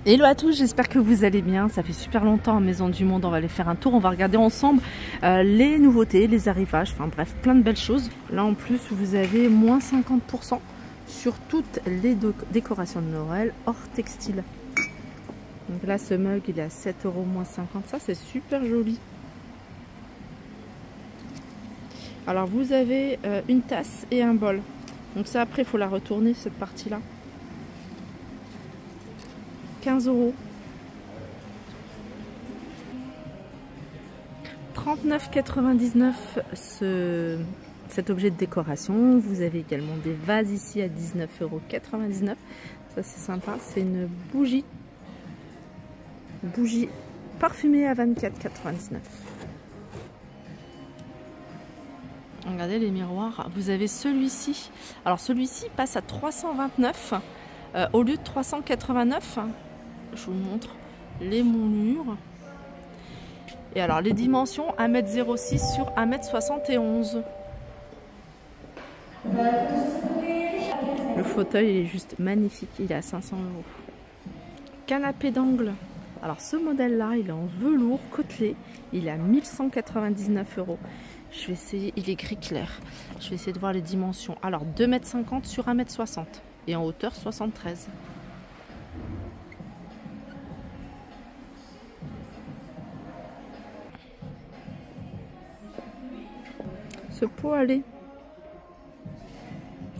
Hello à tous, j'espère que vous allez bien. Ça fait super longtemps à Maison du Monde, on va aller faire un tour, on va regarder ensemble les nouveautés, les arrivages, enfin bref, plein de belles choses. Là en plus, vous avez moins 50% sur toutes les décorations de Noël hors textile. Donc là, ce mug, il est à 7 € moins 50, ça c'est super joli. Alors vous avez une tasse et un bol. Donc ça après, il faut la retourner, cette partie-là. 15 €. 39,99 € cet objet de décoration. Vous avez également des vases ici à 19,99 €. Ça c'est sympa. C'est une bougie parfumée à 24,99 €. Regardez les miroirs. Vous avez celui-ci. Alors celui-ci passe à 329 au lieu de 389. Je vous montre les moulures. Et alors les dimensions 1,06 m sur 1,71 m. Le fauteuil il est juste magnifique, il est à 500 €. Canapé d'angle. Alors ce modèle là il est en velours côtelé, il est à 1199 €. Je vais essayer, il est gris clair. Je vais essayer de voir les dimensions. Alors 2,50 m sur 1,60 m et en hauteur 73 cm. Ce pot à lait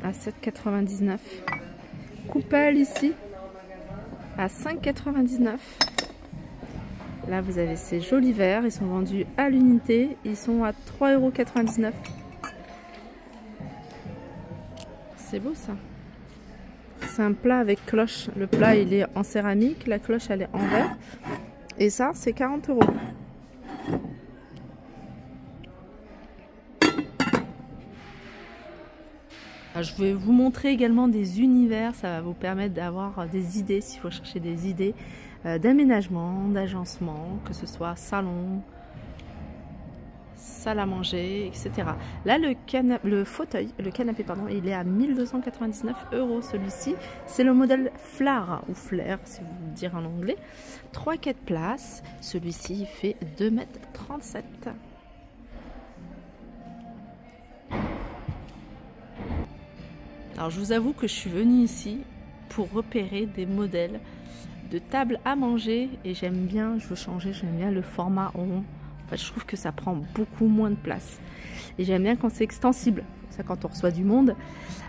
à 7,99 €. Coupelle ici à 5,99 €. Là vous avez ces jolis verres, ils sont vendus à l'unité, ils sont à 3,99 €. C'est beau ça. C'est un plat avec cloche. Le plat il est en céramique, la cloche elle est en verre. Et ça c'est 40 €. Je vais vous montrer également des univers, ça va vous permettre d'avoir des idées, s'il faut chercher des idées d'aménagement, d'agencement, que ce soit salon, salle à manger, etc. Là, le canapé, pardon, il est à 1299 € celui-ci. C'est le modèle Flair, ou Flair, si vous dire en anglais. 3-4 places. Celui-ci, il fait 2,37 m. Alors je vous avoue que je suis venue ici pour repérer des modèles de table à manger et j'aime bien, je veux changer, j'aime bien le format rond. En fait, je trouve que ça prend beaucoup moins de place et j'aime bien quand c'est extensible, ça quand on reçoit du monde.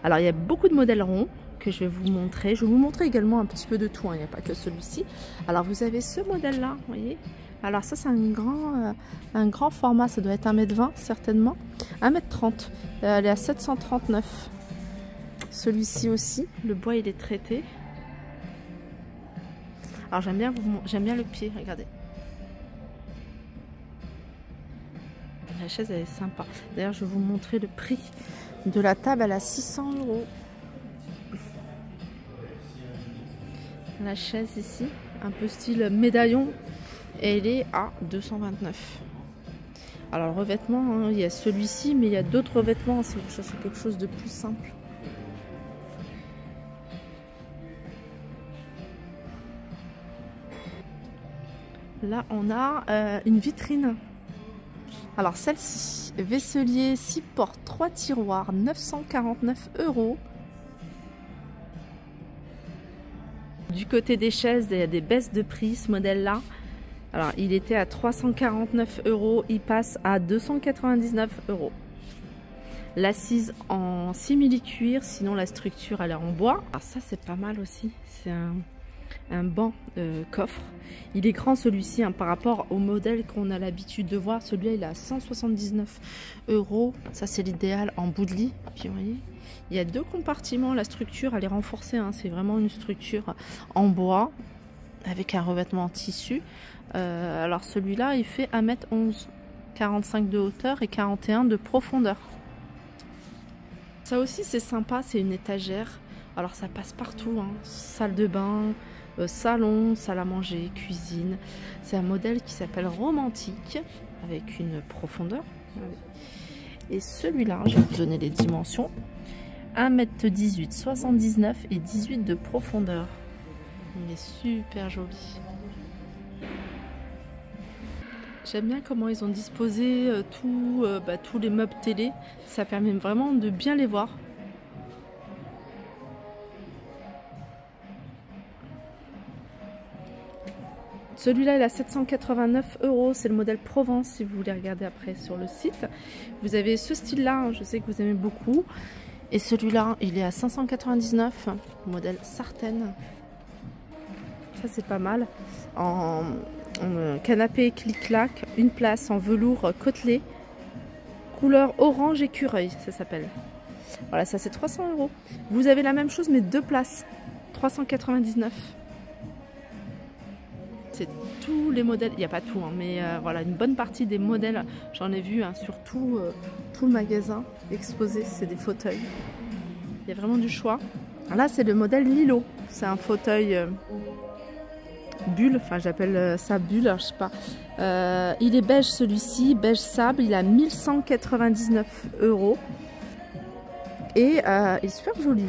Alors il y a beaucoup de modèles ronds que je vais vous montrer. Je vais vous montrer également un petit peu de tout, hein. Il n'y a pas que celui-ci. Alors vous avez ce modèle là, vous voyez. Alors ça c'est un grand format, ça doit être 1,20 m certainement, 1,30 m. Elle est à 739 €. Celui-ci aussi, le bois il est traité. Alors j'aime bien le pied, regardez. La chaise elle est sympa. D'ailleurs je vais vous montrer le prix de la table, elle a 600 €. La chaise ici, un peu style médaillon, et elle est à 229 €. Alors le revêtement, hein, il y a celui-ci, mais il y a d'autres revêtements si vous cherchez quelque chose de plus simple. Là, on a une vitrine. Alors, celle-ci, vaisselier 6 portes, 3 tiroirs, 949 €. Du côté des chaises, il y a des baisses de prix, ce modèle-là. Alors, il était à 349 €, il passe à 299 €. L'assise en simili-cuir, sinon la structure, elle est en bois. Alors ça, c'est pas mal aussi. C'est un banc coffre. Il est grand celui-ci hein, par rapport au modèle qu'on a l'habitude de voir. Celui-là il est à 179 €. Ça c'est l'idéal en bout de lit. Puis vous voyez, il y a 2 compartiments. La structure elle est renforcée. Hein. C'est vraiment une structure en bois avec un revêtement en tissu. Alors celui-là il fait 1,11 m, 45 de hauteur et 41 de profondeur. Ça aussi c'est sympa, c'est une étagère. Alors ça passe partout, hein. Salle de bain, salon, salle à manger, cuisine. C'est un modèle qui s'appelle Romantique avec une profondeur. Et celui-là, je vais vous donner les dimensions. 1,18 m, 79 et 18 de profondeur. Il est super joli. J'aime bien comment ils ont disposé tous les meubles télé. Ça permet vraiment de bien les voir. Celui-là, il a 789 €. C'est le modèle Provence, si vous voulez regarder après sur le site. Vous avez ce style-là, hein, je sais que vous aimez beaucoup. Et celui-là, il est à 599, modèle Sartène. Ça, c'est pas mal. En canapé clic-clac, une place en velours côtelé. Couleur orange écureuil, ça s'appelle. Voilà, ça c'est 300 €. Vous avez la même chose, mais 2 places. 399. C'est tous les modèles, il n'y a pas tout, hein, mais voilà, une bonne partie des modèles, j'en ai vu sur tout le magasin exposé, c'est des fauteuils. Il y a vraiment du choix. Là, c'est le modèle Lilo. C'est un fauteuil bulle, enfin j'appelle ça bulle, alors, je sais pas. Il est beige celui-ci, beige sable, il a 1199 €. Et il est super joli.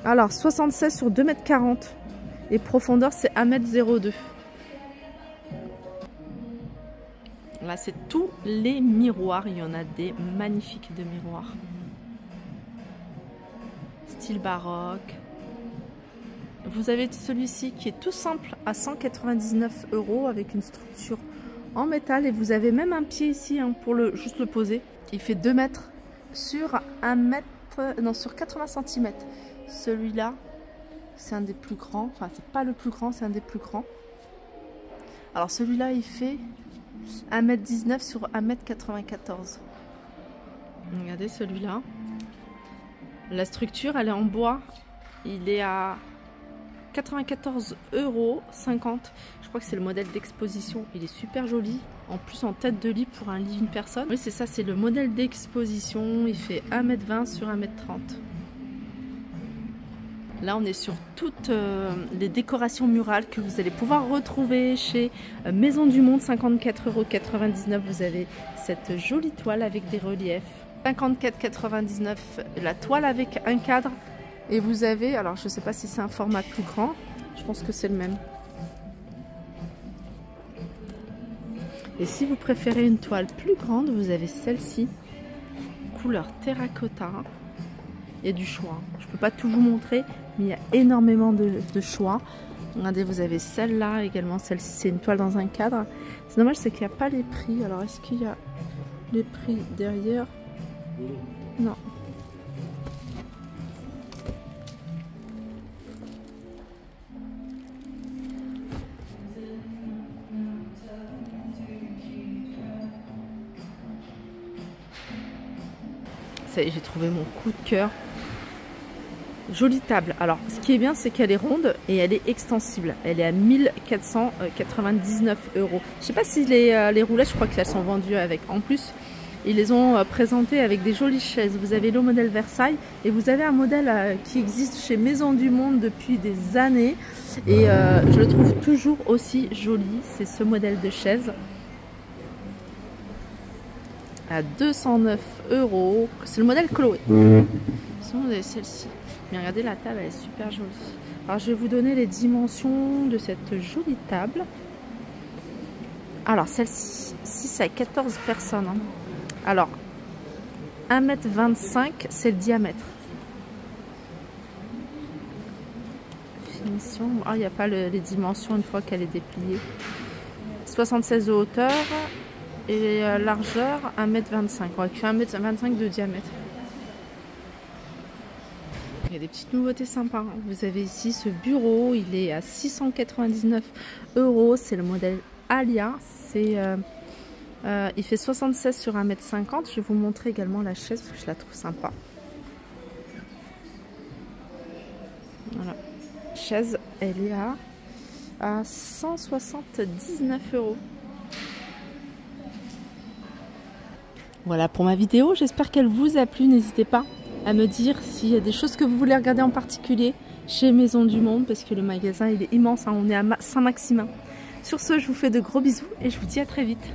Alors 76 sur 2,40 m. Et profondeur c'est 1,02 m. Là c'est tous les miroirs, il y en a des magnifiques de miroirs. Style baroque. Vous avez celui-ci qui est tout simple à 199 € avec une structure en métal. Et vous avez même un pied ici hein, pour juste le poser. Il fait 2 mètres sur 80 cm. Celui-là, c'est un des plus grands. Enfin, c'est pas le plus grand, c'est un des plus grands. Alors celui-là, il fait 1,19 m sur 1,94 m. Regardez celui-là. La structure, elle est en bois. Il est à 94,50 €. Je crois que c'est le modèle d'exposition. Il est super joli. En plus, en tête de lit pour un lit d'une personne. Oui, c'est ça, c'est le modèle d'exposition. Il fait 1,20 m sur 1,30 m. Là, on est sur toutes les décorations murales que vous allez pouvoir retrouver chez Maison du Monde. 54,99 €. Vous avez cette jolie toile avec des reliefs. 54,99 € la toile avec un cadre. Et vous avez, alors je ne sais pas si c'est un format plus grand, je pense que c'est le même. Et si vous préférez une toile plus grande, vous avez celle-ci, couleur terracotta. Il y a du choix. Je ne peux pas tout vous montrer, mais il y a énormément de choix. Regardez, vous avez celle-là également, celle-ci c'est une toile dans un cadre. C'est dommage, c'est qu'il n'y a pas les prix. Alors est-ce qu'il y a les prix derrière? Non. Ça y est, j'ai trouvé mon coup de cœur. Jolie table. Alors, ce qui est bien, c'est qu'elle est ronde et elle est extensible. Elle est à 1499 €. Je sais pas si les roulettes, je crois qu'elles sont vendues avec. En plus, ils les ont présentées avec des jolies chaises. Vous avez le modèle Versailles et vous avez un modèle qui existe chez Maison du Monde depuis des années. Et je le trouve toujours aussi joli. C'est ce modèle de chaise. À 209 €. C'est le modèle Chloé. Sinon, vous avez celle-ci. Mais regardez, la table, elle est super jolie. Alors, je vais vous donner les dimensions de cette jolie table. Alors, celle-ci, c'est à 14 personnes. Hein. Alors, 1,25 m, c'est le diamètre. Finition. Oh, il n'y a pas les dimensions une fois qu'elle est dépliée. 76 de hauteur. Et largeur 1,25 m. On va faire 1,25 m de diamètre. Il y a des petites nouveautés sympas. Vous avez ici ce bureau. Il est à 699 €. C'est le modèle Alia. Il fait 76 sur 1,50 m. Je vais vous montrer également la chaise parce que je la trouve sympa. Voilà. Chaise, elle est à 179 €. Voilà pour ma vidéo, j'espère qu'elle vous a plu. N'hésitez pas à me dire s'il y a des choses que vous voulez regarder en particulier chez Maison du Monde, parce que le magasin il est immense, hein, on est à Saint-Maximin. Sur ce, je vous fais de gros bisous et je vous dis à très vite.